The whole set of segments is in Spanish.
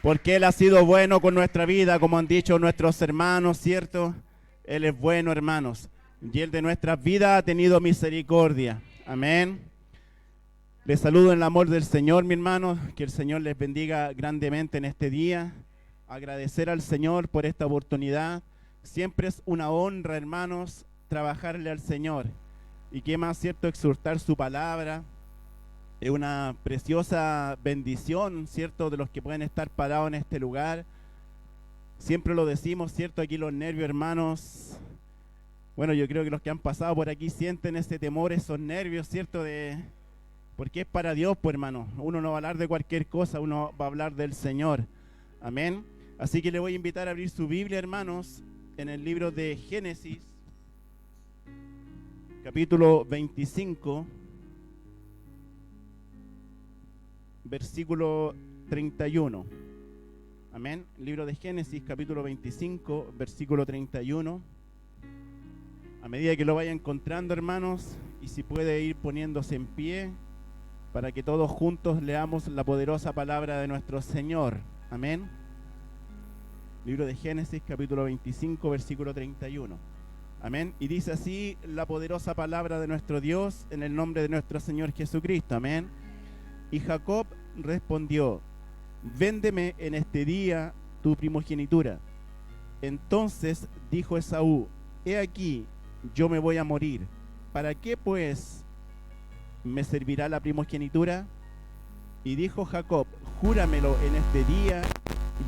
Porque Él ha sido bueno con nuestra vida, como han dicho nuestros hermanos, ¿cierto? Él es bueno, hermanos. Y Él de nuestras vidas ha tenido misericordia. Amén. Les saludo en el amor del Señor, mi hermano. Que el Señor les bendiga grandemente en este día. Agradecer al Señor por esta oportunidad. Siempre es una honra, hermanos, trabajarle al Señor. Y qué más, ¿cierto? Exhortar su palabra. Es una preciosa bendición, ¿cierto? De los que pueden estar parados en este lugar. Siempre lo decimos, ¿cierto? Aquí los nervios, hermanos. Bueno, yo creo que los que han pasado por aquí sienten ese temor, esos nervios, ¿cierto? Porque es para Dios, pues, hermano. Uno no va a hablar de cualquier cosa, uno va a hablar del Señor. Amén. Así que le voy a invitar a abrir su Biblia, hermanos, en el libro de Génesis, capítulo 25. Versículo 31. Amén. Libro de Génesis, capítulo 25, versículo 31. A medida que lo vaya encontrando, hermanos, y si puede ir poniéndose en pie, para que todos juntos leamos la poderosa palabra de nuestro Señor. Amén. Libro de Génesis, capítulo 25, versículo 31. Amén. Y dice así la poderosa palabra de nuestro Dios, en el nombre de nuestro Señor Jesucristo. Amén. Y Jacob respondió: véndeme en este día tu primogenitura. Entonces dijo Esaú: he aquí, yo me voy a morir. ¿Para qué pues me servirá la primogenitura? Y dijo Jacob: júramelo en este día.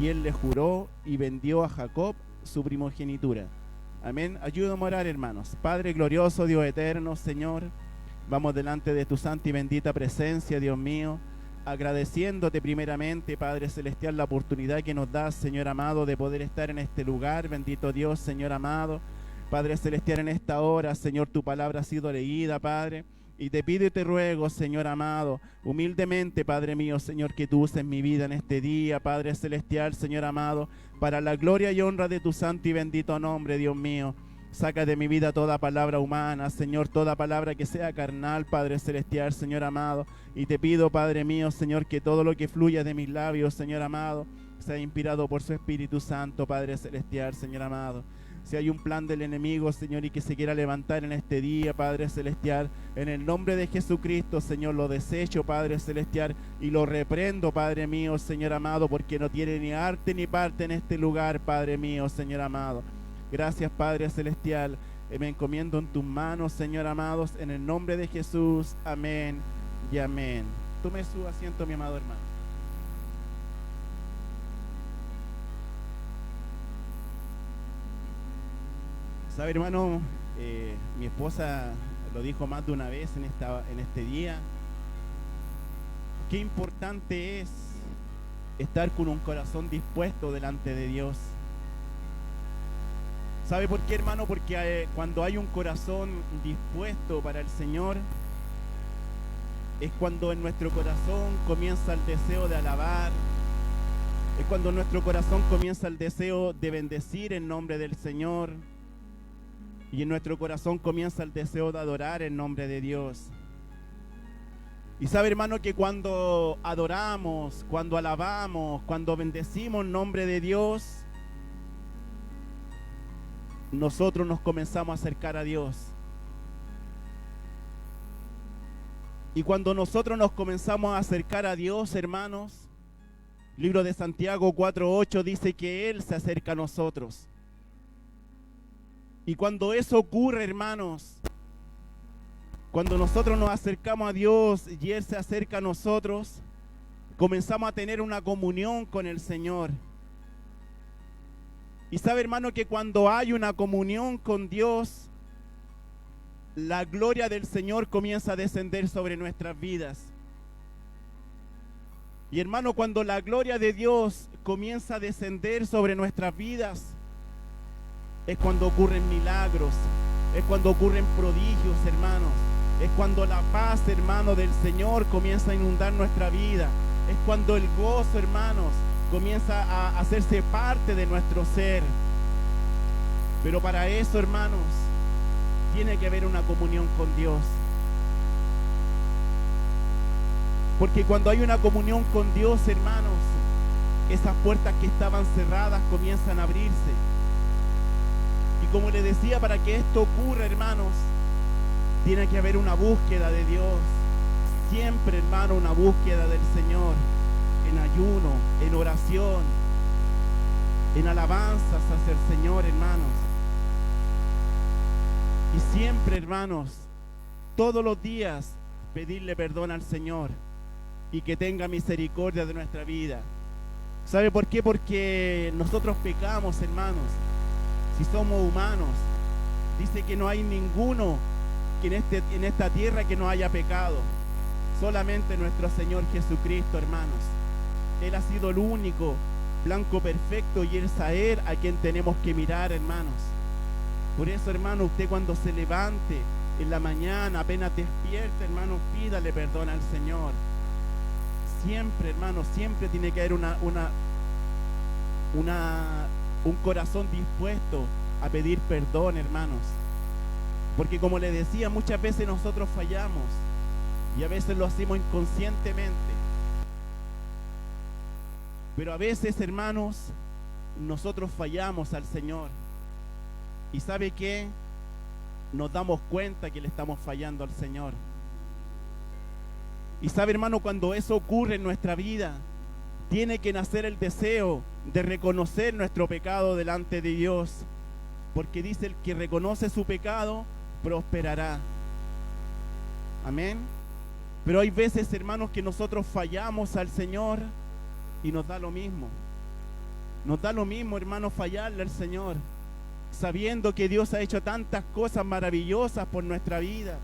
Y él le juró y vendió a Jacob su primogenitura. Amén. Ayúdame a orar, hermanos. Padre glorioso, Dios eterno, Señor, vamos delante de tu santa y bendita presencia, Dios mío, agradeciéndote primeramente, Padre Celestial, la oportunidad que nos das, Señor amado, de poder estar en este lugar. Bendito Dios, Señor amado. Padre Celestial, en esta hora, Señor, tu palabra ha sido leída, Padre. Y te pido y te ruego, Señor amado, humildemente, Padre mío, Señor, que tú uses mi vida en este día, Padre Celestial, Señor amado, para la gloria y honra de tu santo y bendito nombre, Dios mío. Saca de mi vida toda palabra humana, Señor, toda palabra que sea carnal, Padre Celestial, Señor amado. Y te pido, Padre mío, Señor, que todo lo que fluya de mis labios, Señor amado, sea inspirado por su Espíritu Santo, Padre Celestial, Señor amado. Si hay un plan del enemigo, Señor, y que se quiera levantar en este día, Padre Celestial, en el nombre de Jesucristo, Señor, lo desecho, Padre Celestial, y lo reprendo, Padre mío, Señor amado, porque no tiene ni arte ni parte en este lugar, Padre mío, Señor amado. Gracias, Padre Celestial. Me encomiendo en tus manos, Señor amados, en el nombre de Jesús. Amén y amén. Tome su asiento, mi amado hermano. ¿Sabe, hermano? Mi esposa lo dijo más de una vez en este día. Qué importante es estar con un corazón dispuesto delante de Dios. ¿Sabe por qué, hermano? Porque cuando hay un corazón dispuesto para el Señor, es cuando en nuestro corazón comienza el deseo de alabar, es cuando en nuestro corazón comienza el deseo de bendecir en nombre del Señor, y en nuestro corazón comienza el deseo de adorar en nombre de Dios. Y sabe, hermano, que cuando adoramos, cuando alabamos, cuando bendecimos en nombre de Dios, nosotros nos comenzamos a acercar a Dios. Y cuando nosotros nos comenzamos a acercar a Dios, hermanos, libro de Santiago 4:8 dice que Él se acerca a nosotros. Y cuando eso ocurre, hermanos, cuando nosotros nos acercamos a Dios y Él se acerca a nosotros, comenzamos a tener una comunión con el Señor. Y sabe, hermano, que cuando hay una comunión con Dios, la gloria del Señor comienza a descender sobre nuestras vidas. Y hermano, cuando la gloria de Dios comienza a descender sobre nuestras vidas, es cuando ocurren milagros, es cuando ocurren prodigios, hermanos. Es cuando la paz, hermano, del Señor comienza a inundar nuestra vida. Es cuando el gozo, hermanos, comienza a hacerse parte de nuestro ser. Pero para eso, hermanos, tiene que haber una comunión con Dios. Porque cuando hay una comunión con Dios, hermanos, esas puertas que estaban cerradas comienzan a abrirse. Y como les decía, para que esto ocurra, hermanos, tiene que haber una búsqueda de Dios. Siempre, hermano, una búsqueda del Señor, en ayuno, en oración, en alabanzas hacia el Señor, hermanos. Y siempre, hermanos, todos los días pedirle perdón al Señor y que tenga misericordia de nuestra vida. ¿Sabe por qué? Porque nosotros pecamos, hermanos. Si somos humanos, dice que no hay ninguno que en esta tierra que no haya pecado. Solamente nuestro Señor Jesucristo, hermanos. Él ha sido el único blanco perfecto y es a Él a quien tenemos que mirar, hermanos. Por eso, hermano, usted cuando se levante en la mañana, apenas despierte, hermano, pídale perdón al Señor. Siempre, hermano, siempre tiene que haber un corazón dispuesto a pedir perdón, hermanos. Porque como les decía, muchas veces nosotros fallamos y a veces lo hacemos inconscientemente. Pero a veces, hermanos, nosotros fallamos al Señor. ¿Y sabe qué? Nos damos cuenta que le estamos fallando al Señor. Y sabe, hermano, cuando eso ocurre en nuestra vida, tiene que nacer el deseo de reconocer nuestro pecado delante de Dios. Porque dice, el que reconoce su pecado, prosperará. Amén. Pero hay veces, hermanos, que nosotros fallamos al Señor y nos da lo mismo. Nos da lo mismo, hermano, fallarle al Señor, sabiendo que Dios ha hecho tantas cosas maravillosas por nuestra vida,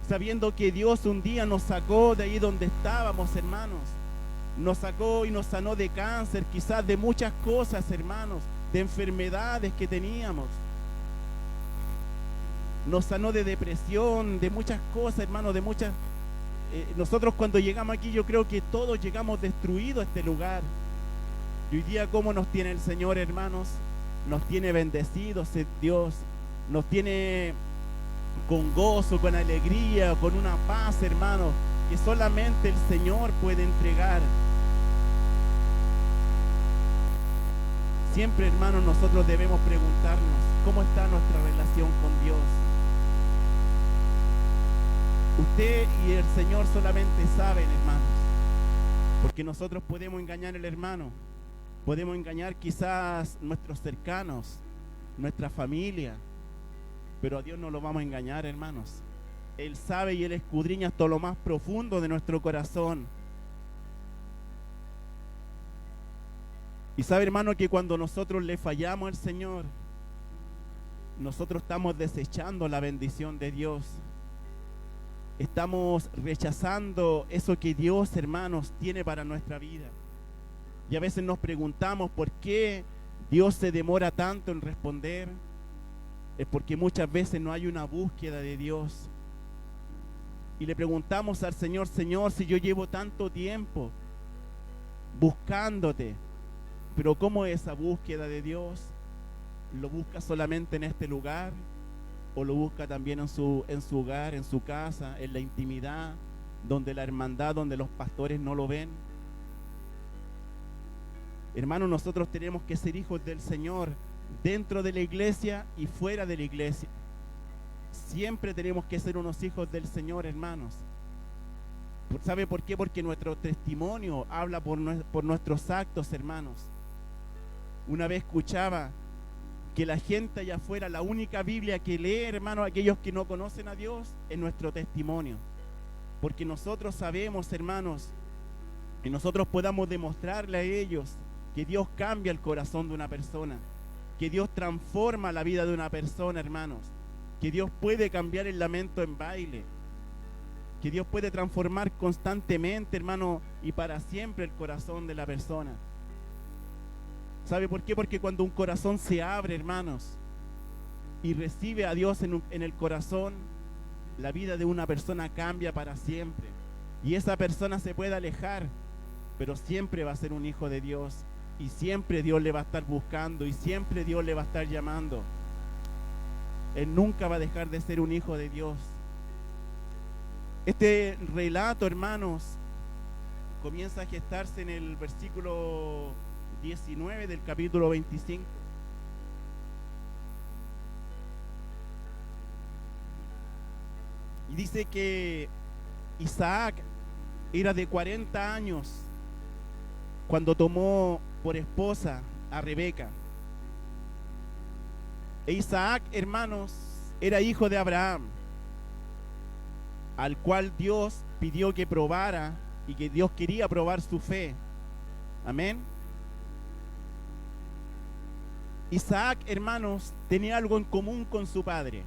sabiendo que Dios un día nos sacó de ahí donde estábamos, hermanos. Nos sacó y nos sanó de cáncer, quizás de muchas cosas, hermanos, de enfermedades que teníamos. Nos sanó de depresión, de muchas cosas, hermanos, de muchas... nosotros cuando llegamos aquí, yo creo que todos llegamos destruidos a este lugar. Y hoy día, ¿cómo nos tiene el Señor, hermanos? Nos tiene bendecidos, Dios. Nos tiene con gozo, con alegría, con una paz, hermanos, que solamente el Señor puede entregar. Siempre, hermanos, nosotros debemos preguntarnos cómo está nuestra relación con Dios. Usted y el Señor solamente saben, hermanos, porque nosotros podemos engañar al hermano, podemos engañar quizás nuestros cercanos, nuestra familia, pero a Dios no lo vamos a engañar, hermanos. Él sabe y Él escudriña hasta lo más profundo de nuestro corazón. Y sabe, hermano, que cuando nosotros le fallamos al Señor, nosotros estamos desechando la bendición de Dios. Estamos rechazando eso que Dios, hermanos, tiene para nuestra vida. Y a veces nos preguntamos por qué Dios se demora tanto en responder. Es porque muchas veces no hay una búsqueda de Dios. Y le preguntamos al Señor, Señor, si yo llevo tanto tiempo buscándote, pero ¿cómo es esa búsqueda de Dios? ¿Lo busca solamente en este lugar? ¿O lo busca también en su hogar, en su casa, en la intimidad, donde la hermandad, donde los pastores no lo ven? Hermanos, nosotros tenemos que ser hijos del Señor dentro de la iglesia y fuera de la iglesia. Siempre tenemos que ser unos hijos del Señor, hermanos. ¿Sabe por qué? Porque nuestro testimonio habla por nuestros actos, hermanos. Una vez escuchaba que la gente allá afuera, la única Biblia que lee, hermanos, aquellos que no conocen a Dios, es nuestro testimonio. Porque nosotros sabemos, hermanos, que nosotros podamos demostrarle a ellos que Dios cambia el corazón de una persona, que Dios transforma la vida de una persona, hermanos, que Dios puede cambiar el lamento en baile, que Dios puede transformar constantemente, hermano, y para siempre el corazón de la persona. ¿Sabe por qué? Porque cuando un corazón se abre, hermanos, y recibe a Dios en el corazón, la vida de una persona cambia para siempre. Y esa persona se puede alejar, pero siempre va a ser un hijo de Dios. Y siempre Dios le va a estar buscando, y siempre Dios le va a estar llamando. Él nunca va a dejar de ser un hijo de Dios. Este relato, hermanos, comienza a gestarse en el versículo 19 del capítulo 25. Y dice que Isaac era de 40 años cuando tomó por esposa a Rebeca. E Isaac, hermanos, era hijo de Abraham, al cual Dios pidió que probara y que Dios quería probar su fe. Amén. Isaac, hermanos, tenía algo en común con su padre.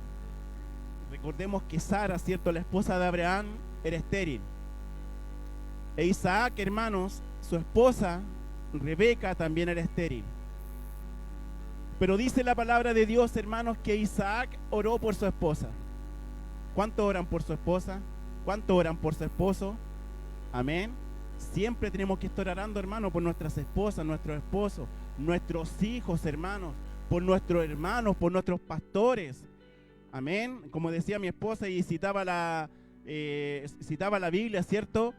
Recordemos que Sara, cierto, la esposa de Abraham, era estéril. E Isaac, hermanos, su esposa, Rebeca, también era estéril. Pero dice la palabra de Dios, hermanos, que Isaac oró por su esposa. ¿Cuánto oran por su esposa? ¿Cuánto oran por su esposo? Amén. Siempre tenemos que estar orando, hermanos, por nuestras esposas, nuestros esposos, nuestros hijos, hermanos, por nuestros hermanos, por nuestros pastores. Amén. Como decía mi esposa y citaba la Biblia, ¿cierto?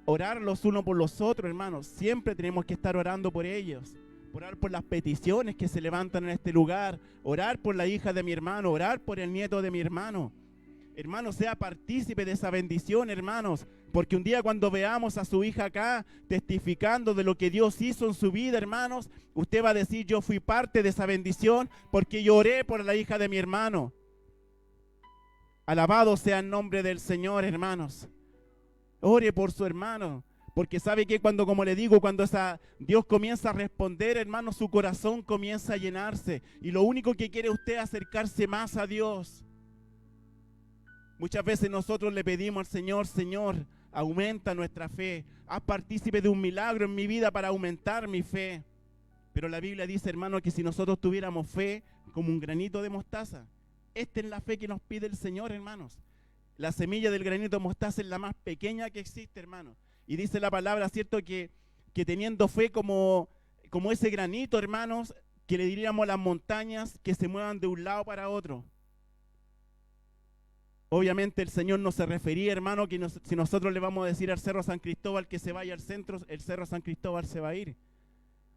Orar los unos por los otros, hermanos. Siempre tenemos que estar orando por ellos. Orar por las peticiones que se levantan en este lugar. Orar por la hija de mi hermano. Orar por el nieto de mi hermano. Hermano, sea partícipe de esa bendición, hermanos. Porque un día cuando veamos a su hija acá testificando de lo que Dios hizo en su vida, hermanos, usted va a decir: yo fui parte de esa bendición porque yo oré por la hija de mi hermano. Alabado sea el nombre del Señor, hermanos. Ore por su hermano. Porque sabe que como le digo, cuando Dios comienza a responder, hermano, su corazón comienza a llenarse. Y lo único que quiere usted es acercarse más a Dios. Muchas veces nosotros le pedimos al Señor: Señor, aumenta nuestra fe. Haz partícipe de un milagro en mi vida para aumentar mi fe. Pero la Biblia dice, hermano, que si nosotros tuviéramos fe como un granito de mostaza, esta es la fe que nos pide el Señor, hermanos. La semilla del granito de mostaza es la más pequeña que existe, hermanos. Y dice la palabra, ¿cierto? Que teniendo fe como ese granito, hermanos, que le diríamos a las montañas que se muevan de un lado para otro. Obviamente el Señor no se refería, hermano, que si nosotros le vamos a decir al Cerro San Cristóbal que se vaya al centro, el Cerro San Cristóbal se va a ir.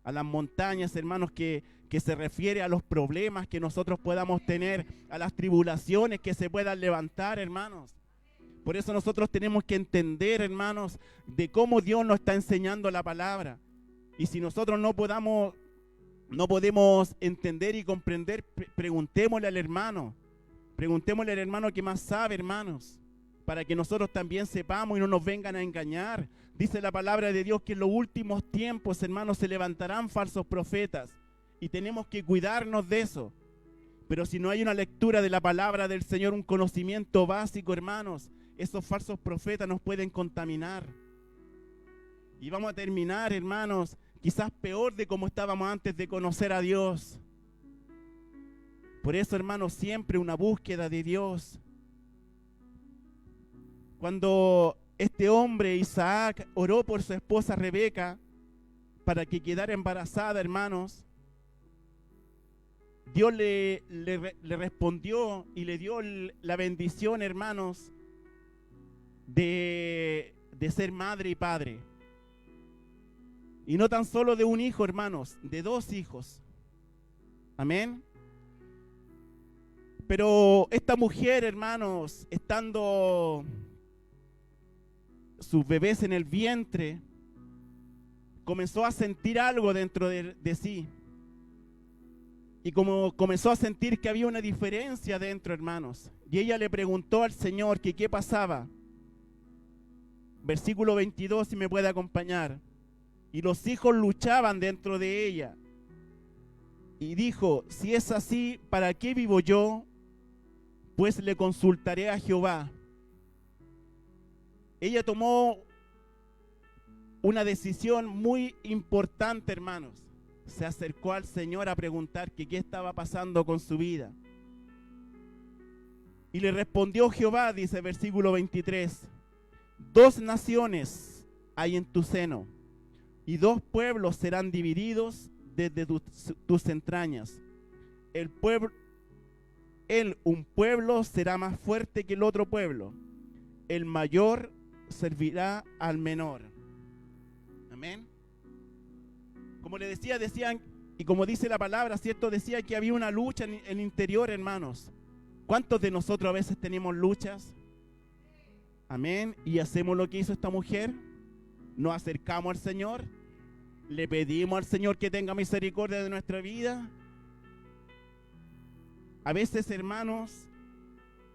A las montañas, hermanos, que se refiere a los problemas que nosotros podamos tener, a las tribulaciones que se puedan levantar, hermanos. Por eso nosotros tenemos que entender, hermanos, de cómo Dios nos está enseñando la palabra. Y si nosotros no podemos entender y comprender, preguntémosle al hermano. Preguntémosle al hermano que más sabe, hermanos, para que nosotros también sepamos y no nos vengan a engañar. Dice la palabra de Dios que en los últimos tiempos, hermanos, se levantarán falsos profetas. Y tenemos que cuidarnos de eso. Pero si no hay una lectura de la palabra del Señor, un conocimiento básico, hermanos, esos falsos profetas nos pueden contaminar. Y vamos a terminar, hermanos, quizás peor de como estábamos antes de conocer a Dios. Por eso, hermanos, siempre una búsqueda de Dios. Cuando este hombre, Isaac, oró por su esposa Rebeca para que quedara embarazada, hermanos, Dios le respondió y le dio la bendición, hermanos, de ser madre y padre. Y no tan solo de un hijo, hermanos, de 2 hijos. Amén. Pero esta mujer, hermanos, estando sus bebés en el vientre, comenzó a sentir algo dentro de sí. Y como comenzó a sentir que había una diferencia dentro, hermanos. Y ella le preguntó al Señor que qué pasaba. Versículo 22, si me puede acompañar. Y los hijos luchaban dentro de ella. Y dijo: si es así, ¿para qué vivo yo? Pues le consultaré a Jehová. Ella tomó una decisión muy importante, hermanos. Se acercó al Señor a preguntar que qué estaba pasando con su vida. Y le respondió Jehová, dice versículo 23, 2 naciones hay en tu seno, y 2 pueblos serán divididos desde tus entrañas. Un pueblo será más fuerte que el otro pueblo. El mayor servirá al menor. Amén. Como le decían, y como dice la palabra, ¿cierto? Decía que había una lucha en el interior, hermanos. ¿Cuántos de nosotros a veces tenemos luchas? Amén. Y hacemos lo que hizo esta mujer. Nos acercamos al Señor. Le pedimos al Señor que tenga misericordia de nuestra vida. A veces, hermanos,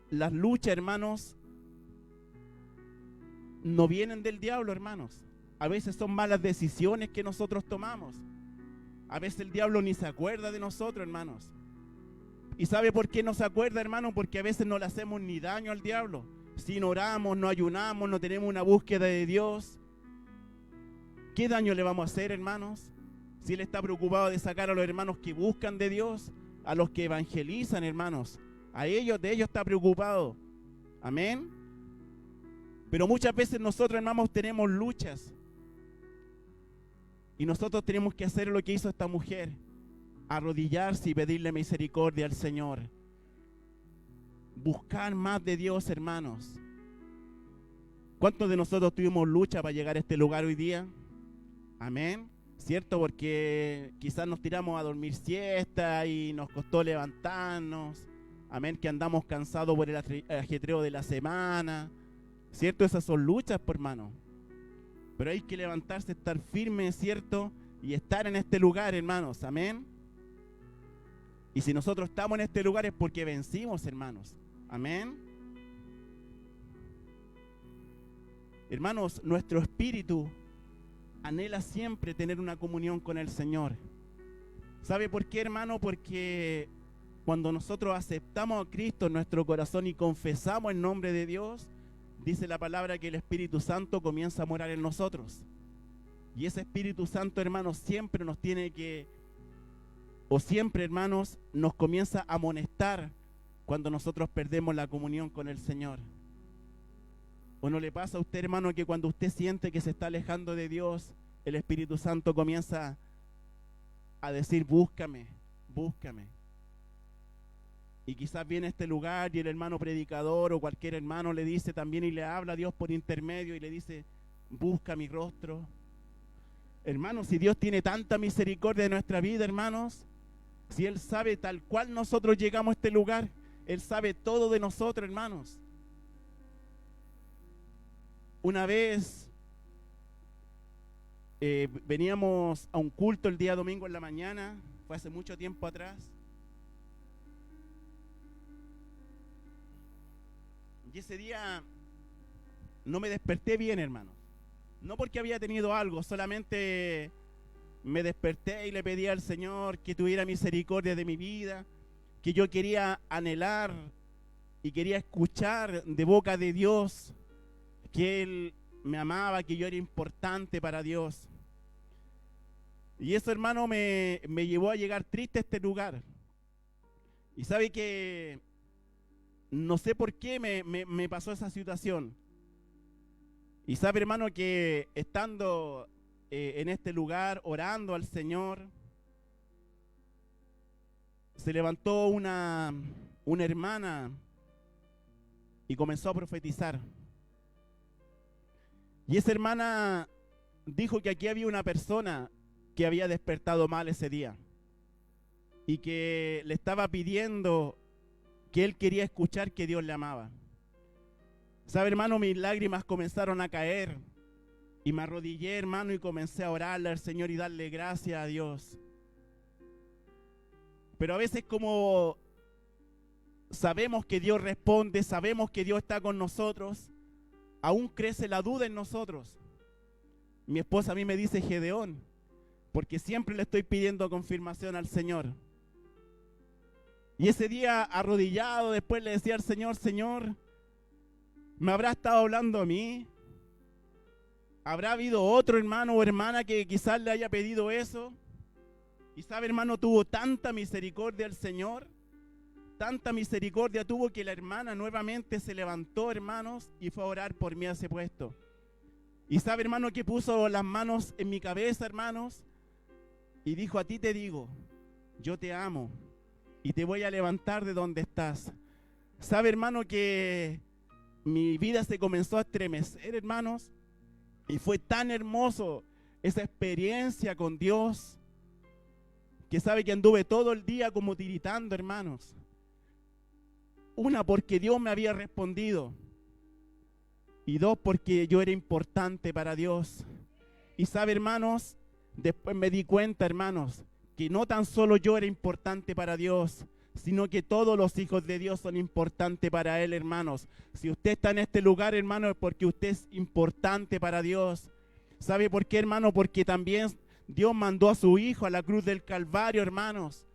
las luchas, hermanos, no vienen del diablo, hermanos. A veces son malas decisiones que nosotros tomamos. A veces el diablo ni se acuerda de nosotros, hermanos. ¿Y sabe por qué no se acuerda, hermano? Porque a veces no le hacemos ni daño al diablo. Si no oramos, no ayunamos, no tenemos una búsqueda de Dios, ¿qué daño le vamos a hacer, hermanos? Si Él está preocupado de sacar a los hermanos que buscan de Dios, a los que evangelizan, hermanos, de ellos está preocupado. Amén. Pero muchas veces nosotros, hermanos, tenemos luchas. Y nosotros tenemos que hacer lo que hizo esta mujer. Arrodillarse y pedirle misericordia al Señor. Buscar más de Dios, hermanos. ¿Cuántos de nosotros tuvimos lucha para llegar a este lugar hoy día? Amén. ¿Cierto? Porque quizás nos tiramos a dormir siesta y nos costó levantarnos. Amén. Que andamos cansados por el ajetreo de la semana. ¿Cierto? Esas son luchas, por hermano. Pero hay que levantarse, estar firme, ¿cierto? Y estar en este lugar, hermanos. Amén. Y si nosotros estamos en este lugar es porque vencimos, hermanos. Amén. Hermanos, nuestro espíritu anhela siempre tener una comunión con el Señor. ¿Sabe por qué, hermano? Porque cuando nosotros aceptamos a Cristo en nuestro corazón y confesamos el nombre de Dios, dice la palabra que el Espíritu Santo comienza a morar en nosotros. Y ese Espíritu Santo, hermanos, siempre nos tiene que, o siempre, hermanos, nos comienza a amonestar cuando nosotros perdemos la comunión con el Señor. ¿O no le pasa a usted, hermano, que cuando usted siente que se está alejando de Dios, el Espíritu Santo comienza a decir, búscame, búscame? Y quizás viene a este lugar y el hermano predicador o cualquier hermano le dice también y le habla a Dios por intermedio y le dice, busca mi rostro. Hermanos, si Dios tiene tanta misericordia de nuestra vida, hermanos, si Él sabe tal cual nosotros llegamos a este lugar, Él sabe todo de nosotros, hermanos. Una vez veníamos a un culto el día domingo en la mañana, fue hace mucho tiempo atrás. Y ese día no me desperté bien, hermano. No porque había tenido algo, solamente me desperté y le pedí al Señor que tuviera misericordia de mi vida, que yo quería anhelar y quería escuchar de boca de Dios que Él me amaba, que yo era importante para Dios. Y eso, hermano, me llevó a llegar triste a este lugar. Y sabe que no sé por qué me pasó esa situación. Y sabe, hermano, que estando en este lugar, orando al Señor, se levantó una hermana y comenzó a profetizar. Y esa hermana dijo que aquí había una persona que había despertado mal ese día y que le estaba pidiendo que él quería escuchar que Dios le amaba. ¿Sabe, hermano? Mis lágrimas comenzaron a caer y me arrodillé, hermano, y comencé a orarle al Señor y darle gracias a Dios. Pero a veces, como sabemos que Dios responde, sabemos que Dios está con nosotros, aún crece la duda en nosotros. Mi esposa a mí me dice Gedeón, porque siempre le estoy pidiendo confirmación al Señor. Y ese día, arrodillado, después le decía al Señor, Señor, ¿me habrá estado hablando a mí? ¿Habrá habido otro hermano o hermana que quizás le haya pedido eso? Y sabe, hermano, tuvo tanta misericordia el Señor, tanta misericordia tuvo que la hermana nuevamente se levantó, hermanos, y fue a orar por mí a ese puesto. Y sabe, hermano, que puso las manos en mi cabeza, hermanos, y dijo, a ti te digo, yo te amo y te voy a levantar de donde estás. Sabe, hermano, que mi vida se comenzó a estremecer, hermanos, y fue tan hermoso esa experiencia con Dios. que sabe que anduve todo el día como tiritando, hermanos. Una, porque Dios me había respondido. Y dos, porque yo era importante para Dios. Y sabe, hermanos, después me di cuenta, hermanos, que no tan solo yo era importante para Dios, sino que todos los hijos de Dios son importantes para Él, hermanos. Si usted está en este lugar, hermano, es porque usted es importante para Dios. ¿Sabe por qué, hermano? Porque también Dios mandó a su Hijo a la cruz del Calvario, hermanos,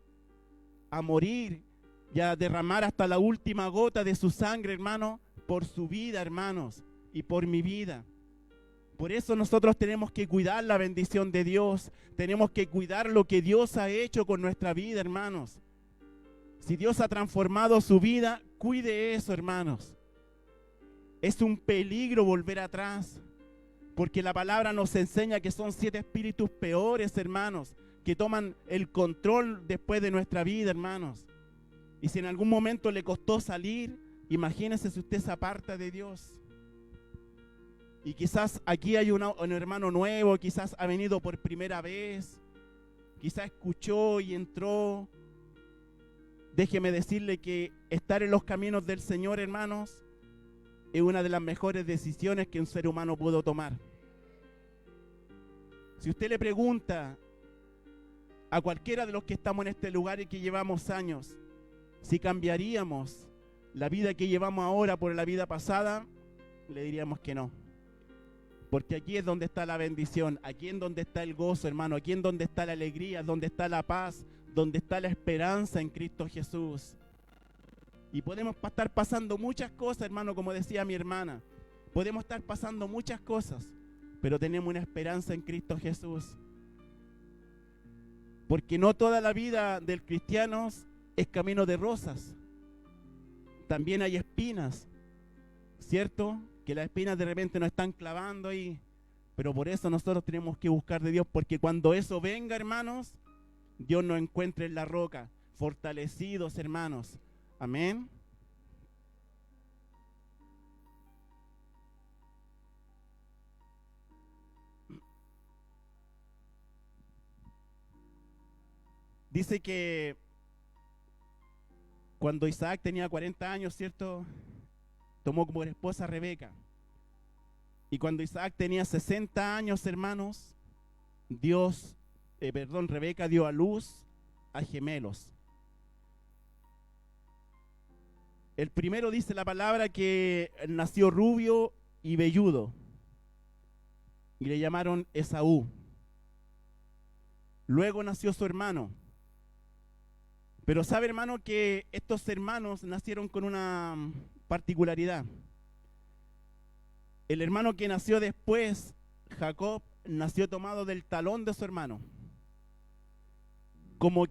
a morir y a derramar hasta la última gota de su sangre, hermano, por su vida, hermanos, y por mi vida. Por eso nosotros tenemos que cuidar la bendición de Dios. Tenemos que cuidar lo que Dios ha hecho con nuestra vida, hermanos. Si Dios ha transformado su vida, cuide eso, hermanos. Es un peligro volver atrás, porque la palabra nos enseña que son 7 espíritus peores, hermanos, que toman el control después de nuestra vida, hermanos. Y si en algún momento le costó salir, imagínese si usted se aparta de Dios. Y quizás aquí hay un hermano nuevo, quizás ha venido por primera vez, quizás escuchó y entró. Déjeme decirle que estar en los caminos del Señor, hermanos, es una de las mejores decisiones que un ser humano pudo tomar. Si usted le pregunta a cualquiera de los que estamos en este lugar y que llevamos años, si cambiaríamos la vida que llevamos ahora por la vida pasada, le diríamos que no. Porque aquí es donde está la bendición, aquí es donde está el gozo, hermano, aquí es donde está la alegría, donde está la paz, donde está la esperanza en Cristo Jesús. Y podemos estar pasando muchas cosas, hermano, como decía mi hermana. Podemos estar pasando muchas cosas, pero tenemos una esperanza en Cristo Jesús. Porque no toda la vida del cristiano es camino de rosas. También hay espinas, ¿cierto? Que las espinas de repente nos están clavando ahí. Pero por eso nosotros tenemos que buscar de Dios, porque cuando eso venga, hermanos, Dios nos encuentre en la roca, fortalecidos, hermanos. Amén. Dice que cuando Isaac tenía 40 años, ¿cierto? Tomó como esposa a Rebeca. Y cuando Isaac tenía 60 años, hermanos, Rebeca dio a luz a gemelos. El primero dice la palabra que nació rubio y velludo. Y le llamaron Esaú. Luego nació su hermano. Pero sabe, hermano, que estos hermanos nacieron con una particularidad. El hermano que nació después, Jacob, nació tomado del talón de su hermano. Como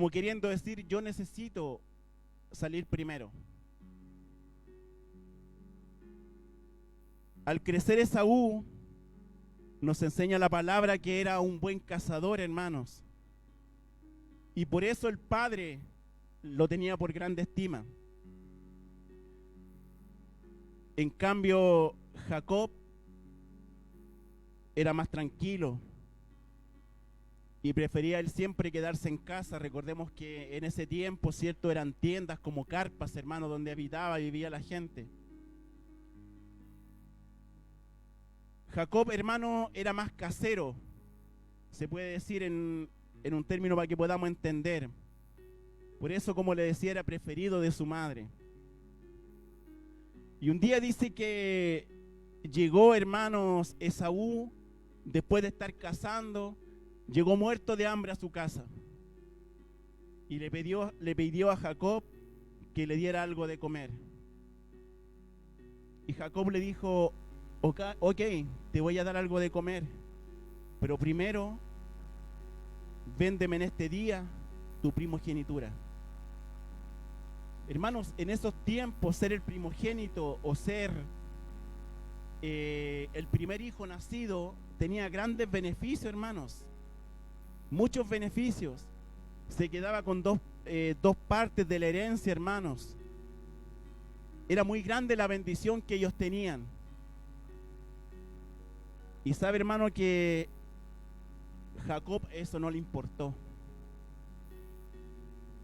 queriendo decir, yo necesito salir primero. Al crecer Esaú, nos enseña la palabra que era un buen cazador, hermanos. Y por eso el padre lo tenía por grande estima. En cambio, Jacob era más tranquilo y prefería él siempre quedarse en casa. Recordemos que en ese tiempo, ¿cierto?, eran tiendas como carpas, hermano, donde vivía la gente. Jacob, hermano, era más casero, se puede decir en un término para que podamos entender. Por eso, como le decía, era preferido de su madre. Y un día dice que llegó, hermanos, Esaú, después de estar cazando, llegó muerto de hambre a su casa. Y le pidió a Jacob que le diera algo de comer. Y Jacob le dijo, ok, te voy a dar algo de comer, pero primero véndeme en este día tu primogenitura. Hermanos, en esos tiempos ser el primogénito o ser el primer hijo nacido tenía grandes beneficios, hermanos. Muchos beneficios. Se quedaba con dos partes de la herencia, hermanos. Era muy grande la bendición que ellos tenían. Y sabe, hermano, que Jacob eso no le importó,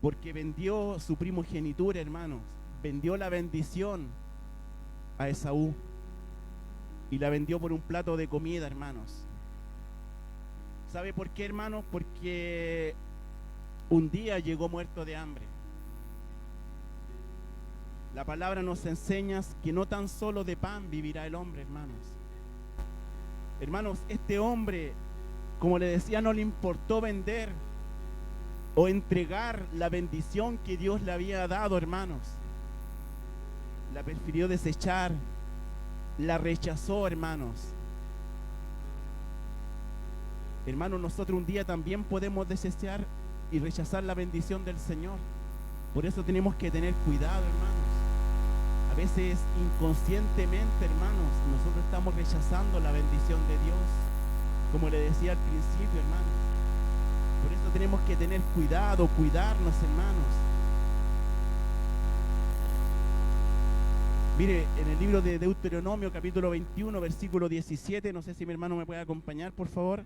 porque vendió su primogenitura, hermanos, vendió la bendición a Esaú y la vendió por un plato de comida, hermanos. ¿Sabe por qué, hermanos? Porque un día llegó muerto de hambre. La palabra nos enseña que no tan solo de pan vivirá el hombre, hermanos. Hermanos, este hombre, como le decía, no le importó vender o entregar la bendición que Dios le había dado, hermanos. La prefirió desechar, la rechazó, hermanos. Hermanos, nosotros un día también podemos desechar y rechazar la bendición del Señor. Por eso tenemos que tener cuidado, hermanos. A veces inconscientemente, hermanos, nosotros estamos rechazando la bendición de Dios, como le decía al principio, hermanos. Por eso tenemos que tener cuidado, cuidarnos, hermanos. Mire, en el libro de Deuteronomio, capítulo 21, versículo 17, no sé si mi hermano me puede acompañar, por favor.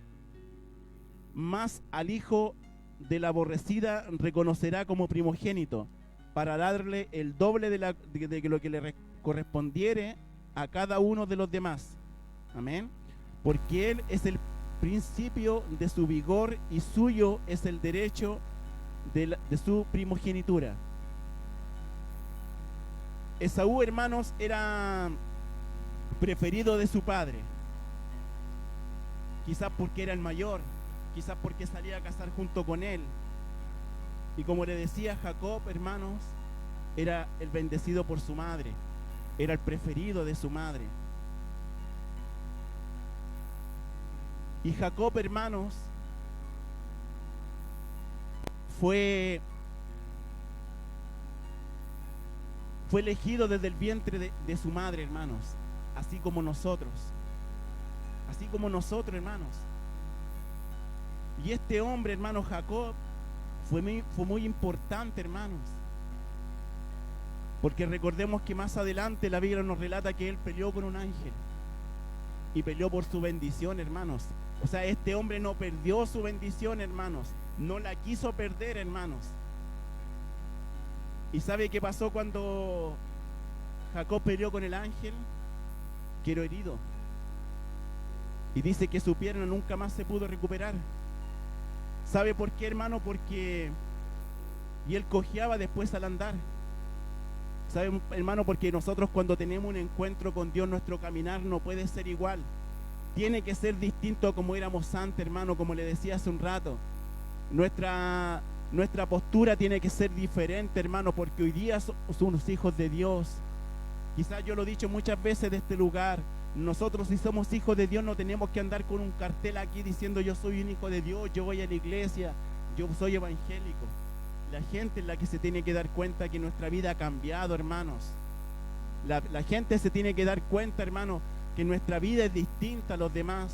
Mas al hijo de la aborrecida reconocerá como primogénito, para darle el doble de lo que le correspondiere a cada uno de los demás. Amén. Porque él es el principio de su vigor y suyo es el derecho de su primogenitura. Esaú, hermanos, era preferido de su padre. Quizás porque era el mayor, quizás porque salía a casar junto con él. Y como le decía, Jacob, hermanos, era el bendecido por su madre, era el preferido de su madre. Y Jacob, hermanos, fue elegido desde el vientre de su madre, hermanos, así como nosotros, hermanos. Y este hombre, hermano Jacob, fue muy importante, hermanos, porque recordemos que más adelante la Biblia nos relata que él peleó con un ángel y peleó por su bendición, hermanos. O sea, este hombre no perdió su bendición, hermanos, no la quiso perder, hermanos. ¿Y sabe qué pasó cuando Jacob peleó con el ángel? Quedó herido. Y dice que su pierna nunca más se pudo recuperar. ¿Sabe por qué, hermano? Porque él cojeaba después al andar. ¿Sabe, hermano? Porque nosotros cuando tenemos un encuentro con Dios, nuestro caminar no puede ser igual. Tiene que ser distinto a como éramos antes, hermano, como le decía hace un rato. Nuestra postura tiene que ser diferente, hermano, porque hoy día somos hijos de Dios. Quizás yo lo he dicho muchas veces de este lugar. Nosotros, si somos hijos de Dios, no tenemos que andar con un cartel aquí diciendo yo soy un hijo de Dios, yo voy a la iglesia, yo soy evangélico. La gente es la que se tiene que dar cuenta que nuestra vida ha cambiado, hermanos. La gente se tiene que dar cuenta, hermano, que nuestra vida es distinta a los demás.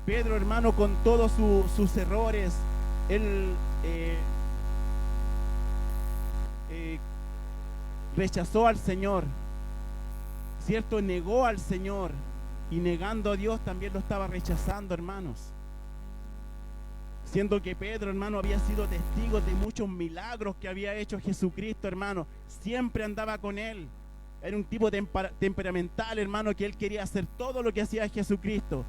Pedro, hermano, con todos sus errores, él rechazó al Señor, ¿cierto? Negó al Señor, y negando a Dios también lo estaba rechazando, hermanos. Siendo que Pedro, hermano, había sido testigo de muchos milagros que había hecho Jesucristo, hermano. Siempre andaba con él. Era un tipo temperamental, hermano, que él quería hacer todo lo que hacía Jesucristo.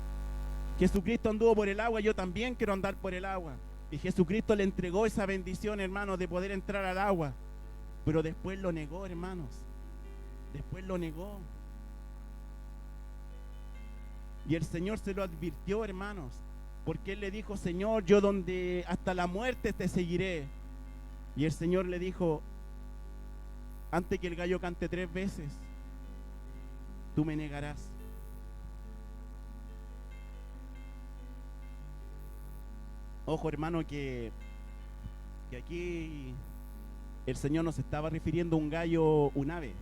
Jesucristo anduvo por el agua, yo también quiero andar por el agua. Y Jesucristo le entregó esa bendición, hermano, de poder entrar al agua. Pero después lo negó, hermanos. Después lo negó. Y el Señor se lo advirtió, hermanos. Porque él le dijo, Señor, yo donde hasta la muerte te seguiré. Y el Señor le dijo, antes que el gallo cante 3 veces, tú me negarás. Ojo, hermano, que aquí el Señor nos estaba refiriendo a un gallo, un ave.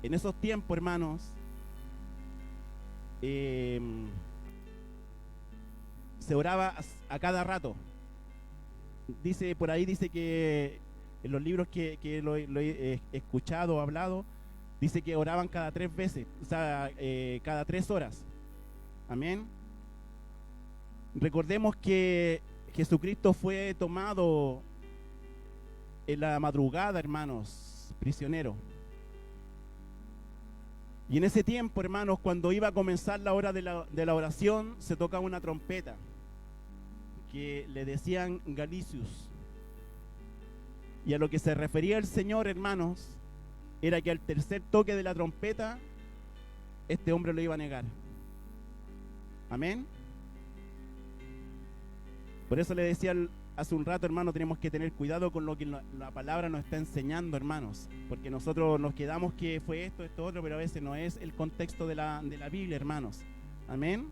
En esos tiempos, hermanos, se oraba a cada rato. Por ahí dice que en los libros que lo he escuchado o hablado, dice que oraban cada 3 veces, o sea, cada 3 horas. Amén. Recordemos que Jesucristo fue tomado en la madrugada, hermanos, prisionero. Y en ese tiempo, hermanos, cuando iba a comenzar la hora de la oración, se tocaba una trompeta que le decían Galicius. Y a lo que se refería el Señor, hermanos, era que al tercer toque de la trompeta, este hombre lo iba a negar. Amén. Por eso le decía hace un rato, hermano, tenemos que tener cuidado con lo que la palabra nos está enseñando, hermanos, porque nosotros nos quedamos que fue esto otro, pero a veces no es el contexto de la Biblia, hermanos. Amén.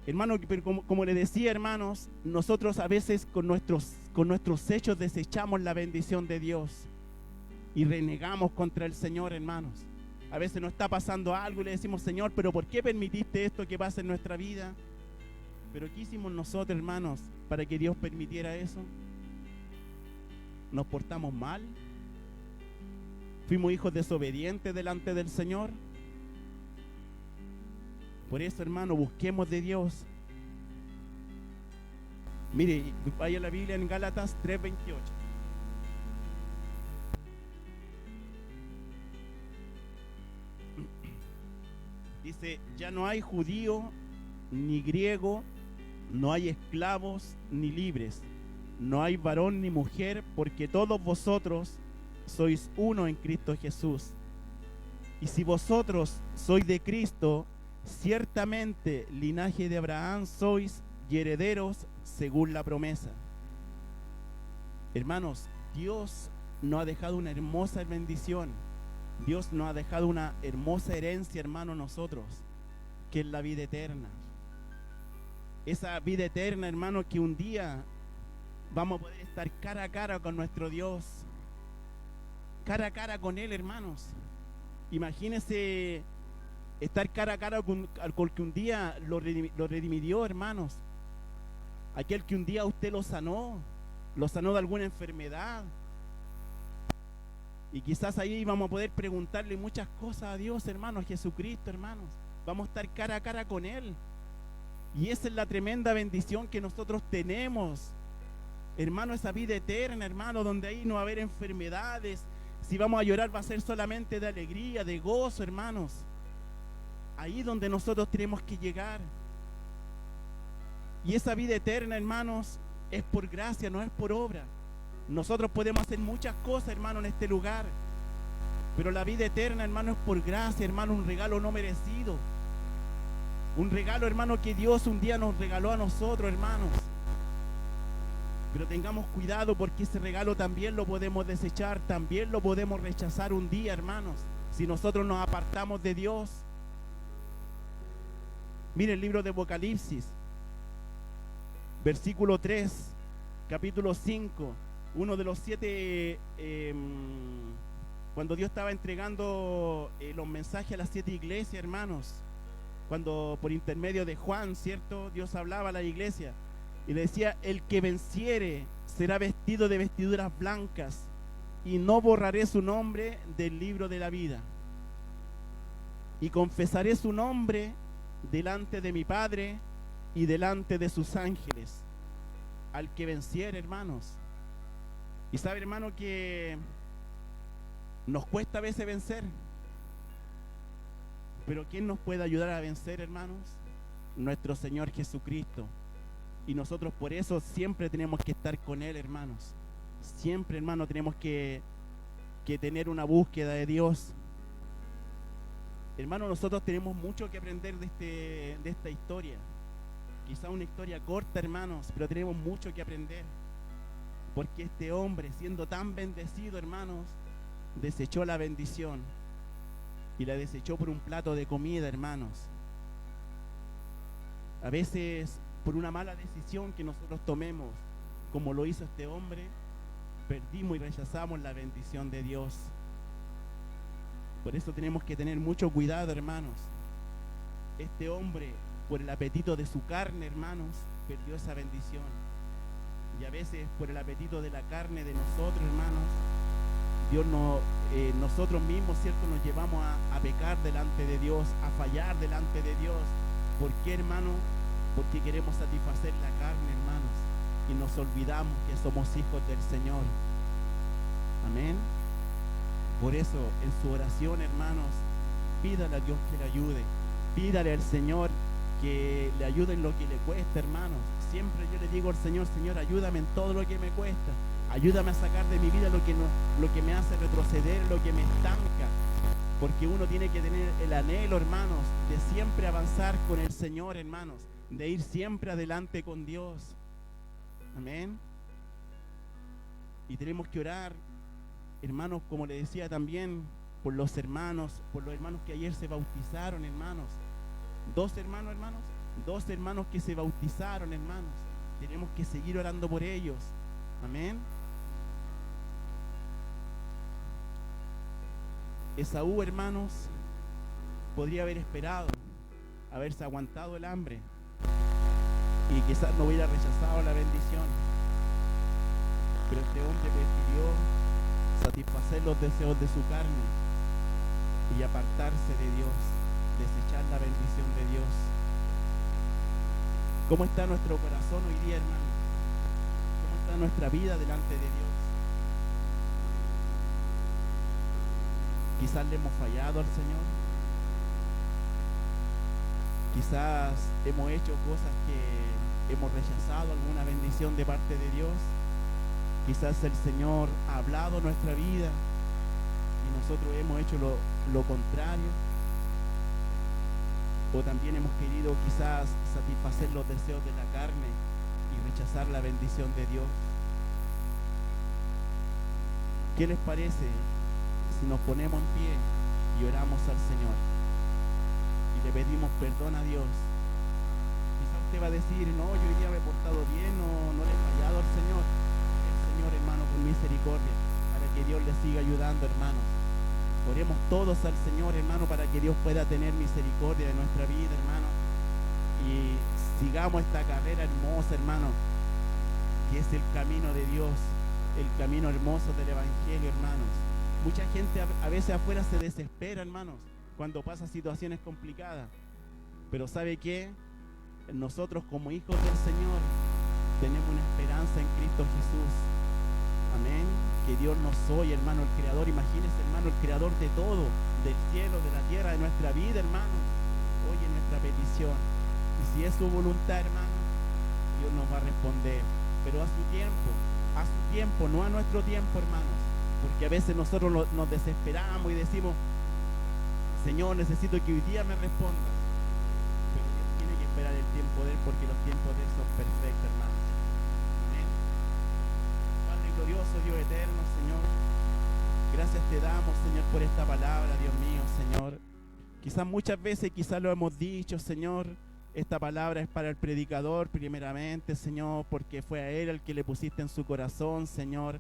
Hermano, pero como le decía, hermanos, nosotros a veces con nuestros hechos desechamos la bendición de Dios y renegamos contra el Señor, hermanos. A veces nos está pasando algo y le decimos, Señor, pero ¿por qué permitiste esto que pase en nuestra vida? Pero ¿qué hicimos nosotros, hermanos, para que Dios permitiera eso? ¿Nos portamos mal? ¿Fuimos hijos desobedientes delante del Señor? Por eso, hermano, busquemos de Dios. Mire, vaya a la Biblia en Gálatas 3:28. Dice, ya no hay judío ni griego, no hay esclavos ni libres, no hay varón ni mujer, porque todos vosotros sois uno en Cristo Jesús. Y si vosotros sois de Cristo, ciertamente linaje de Abraham sois y herederos según la promesa. Hermanos, Dios nos ha dejado una hermosa bendición. Dios nos ha dejado una hermosa herencia, hermano, nosotros, que es la vida eterna. Esa vida eterna, hermano, que un día vamos a poder estar cara a cara con nuestro Dios. Cara a cara con Él, hermanos. Imagínense estar cara a cara con el que un día lo redimió, hermanos. Aquel que un día usted lo sanó de alguna enfermedad. Y quizás ahí vamos a poder preguntarle muchas cosas a Dios, hermanos, a Jesucristo, hermanos. Vamos a estar cara a cara con Él. Y esa es la tremenda bendición que nosotros tenemos, hermano, esa vida eterna, hermano, donde ahí no va a haber enfermedades. Si vamos a llorar va a ser solamente de alegría, de gozo, hermanos. Ahí donde nosotros tenemos que llegar. Y esa vida eterna, hermanos, es por gracia, no es por obra. Nosotros podemos hacer muchas cosas, hermano, en este lugar, pero la vida eterna, hermano, es por gracia, hermano, un regalo no merecido. Un regalo, hermano, que Dios un día nos regaló a nosotros, hermanos. Pero tengamos cuidado, porque ese regalo también lo podemos desechar, también lo podemos rechazar un día, hermanos, si nosotros nos apartamos de Dios. Mire el libro de Apocalipsis, versículo 3, capítulo 5, uno de los 7, cuando Dios estaba entregando los mensajes a las 7 iglesias, hermanos, cuando por intermedio de Juan, ¿cierto?, Dios hablaba a la iglesia y le decía, el que venciere será vestido de vestiduras blancas y no borraré su nombre del libro de la vida y confesaré su nombre delante de mi Padre y delante de sus ángeles. Al que venciere, hermanos. Y sabe, hermano, que nos cuesta a veces vencer, pero ¿quién nos puede ayudar a vencer, hermanos? Nuestro Señor Jesucristo. Y nosotros por eso siempre tenemos que estar con Él, hermanos. Siempre, hermano, tenemos que tener una búsqueda de Dios. Hermano, nosotros tenemos mucho que aprender de esta historia. Quizá una historia corta, hermanos, pero tenemos mucho que aprender. Porque este hombre, siendo tan bendecido, hermanos, desechó la bendición y la desechó por un plato de comida, hermanos. A veces, por una mala decisión que nosotros tomemos, como lo hizo este hombre, perdimos y rechazamos la bendición de Dios. Por eso tenemos que tener mucho cuidado, hermanos. Este hombre, por el apetito de su carne, hermanos, perdió esa bendición. Y a veces por el apetito de la carne de nosotros, hermanos, Dios nosotros mismos, ¿cierto?, nos llevamos a pecar delante de Dios, a fallar delante de Dios. ¿Por qué, hermano? Porque queremos satisfacer la carne, hermanos, y nos olvidamos que somos hijos del Señor. Amén. Por eso, en su oración, hermanos, pídale a Dios que le ayude. Pídale al Señor que le ayude en lo que le cuesta, hermanos. Siempre yo le digo al Señor, Señor, ayúdame en todo lo que me cuesta. Ayúdame a sacar de mi vida lo que me hace retroceder, lo que me estanca. Porque uno tiene que tener el anhelo, hermanos, de siempre avanzar con el Señor, hermanos. De ir siempre adelante con Dios. Amén. Y tenemos que orar, hermanos, como le decía también, por los hermanos que ayer se bautizaron, hermanos. Dos hermanos que se bautizaron, hermanos. Tenemos que seguir orando por ellos. Amén. Esaú, hermanos, podría haber esperado, haberse aguantado el hambre y quizás no hubiera rechazado la bendición. Pero este hombre prefirió satisfacer los deseos de su carne y apartarse de Dios, desechar la bendición de Dios. ¿Cómo está nuestro corazón hoy día, hermano? ¿Cómo está nuestra vida delante de Dios? Quizás le hemos fallado al Señor. Quizás hemos hecho cosas que hemos rechazado alguna bendición de parte de Dios. Quizás el Señor ha hablado nuestra vida y nosotros hemos hecho lo contrario. O también hemos querido quizás satisfacer los deseos de la carne y rechazar la bendición de Dios. ¿Qué les parece si nos ponemos en pie y oramos al Señor y le pedimos perdón a Dios? Quizás usted va a decir, no, yo hoy día me he portado bien, no le he fallado al Señor. El Señor, hermano, con misericordia, para que Dios le siga ayudando, hermanos. Oremos todos al Señor, hermano, para que Dios pueda tener misericordia de nuestra vida, hermano. Y sigamos esta carrera hermosa, hermano, que es el camino de Dios, el camino hermoso del Evangelio, hermanos. Mucha gente a veces afuera se desespera, hermanos, cuando pasa situaciones complicadas. Pero ¿sabe qué? Nosotros como hijos del Señor tenemos una esperanza en Cristo Jesús. Amén. Que Dios nos oye, hermano, el Creador. Imagínese, hermano, el Creador de todo, del cielo, de la tierra, de nuestra vida, hermano. Oye nuestra petición. Y si es su voluntad, hermano, Dios nos va a responder. Pero a su tiempo, no a nuestro tiempo, hermanos. Porque a veces nosotros nos desesperamos y decimos, Señor, necesito que hoy día me respondas. Pero Dios tiene que esperar el tiempo de Él, porque los tiempos de Él son perfectos, hermanos. Amén. Padre glorioso, Dios eterno, Señor, gracias te damos, Señor, por esta palabra, Dios mío, Señor. Quizás muchas veces, quizás lo hemos dicho, Señor, esta palabra es para el predicador primeramente, Señor, porque fue a él el que le pusiste en su corazón, Señor.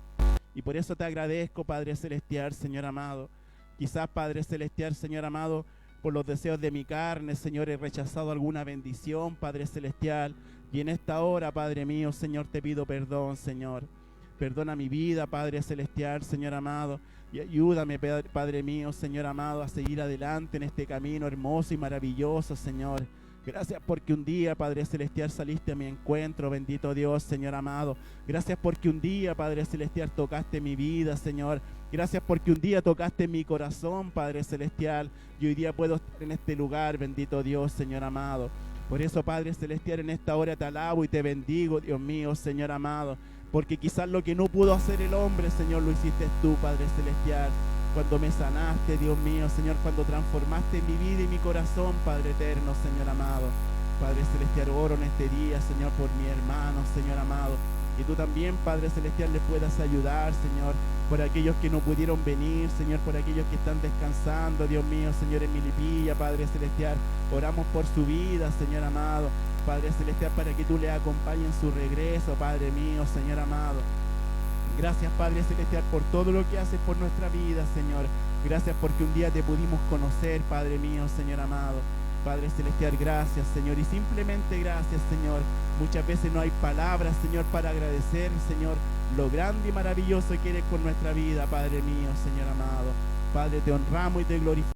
Y por eso te agradezco, Padre Celestial, Señor amado. Quizás, Padre Celestial, Señor amado, por los deseos de mi carne, Señor, he rechazado alguna bendición, Padre Celestial. Y en esta hora, Padre mío, Señor, te pido perdón, Señor. Perdona mi vida, Padre Celestial, Señor amado. Y ayúdame, Padre mío, Señor amado, a seguir adelante en este camino hermoso y maravilloso, Señor. Gracias porque un día, Padre Celestial, saliste a mi encuentro, bendito Dios, Señor amado. Gracias porque un día, Padre Celestial, tocaste mi vida, Señor. Gracias porque un día tocaste mi corazón, Padre Celestial. Y hoy día puedo estar en este lugar, bendito Dios, Señor amado. Por eso, Padre Celestial, en esta hora te alabo y te bendigo, Dios mío, Señor amado. Porque quizás lo que no pudo hacer el hombre, Señor, lo hiciste tú, Padre Celestial. Cuando me sanaste, Dios mío, Señor, cuando transformaste mi vida y mi corazón, Padre eterno, Señor amado. Padre Celestial, oro en este día, Señor, por mi hermano, Señor amado. Y tú también, Padre Celestial, le puedas ayudar, Señor, por aquellos que no pudieron venir, Señor, por aquellos que están descansando, Dios mío, Señor, en Milipilla, Padre Celestial. Oramos por su vida, Señor amado. Padre Celestial, para que tú le acompañes en su regreso, Padre mío, Señor amado. Gracias, Padre Celestial, por todo lo que haces por nuestra vida, Señor. Gracias porque un día te pudimos conocer, Padre mío, Señor amado. Padre Celestial, gracias, Señor. Y simplemente gracias, Señor. Muchas veces no hay palabras, Señor, para agradecer, Señor, lo grande y maravilloso que eres con nuestra vida, Padre mío, Señor amado. Padre, te honramos y te glorificamos.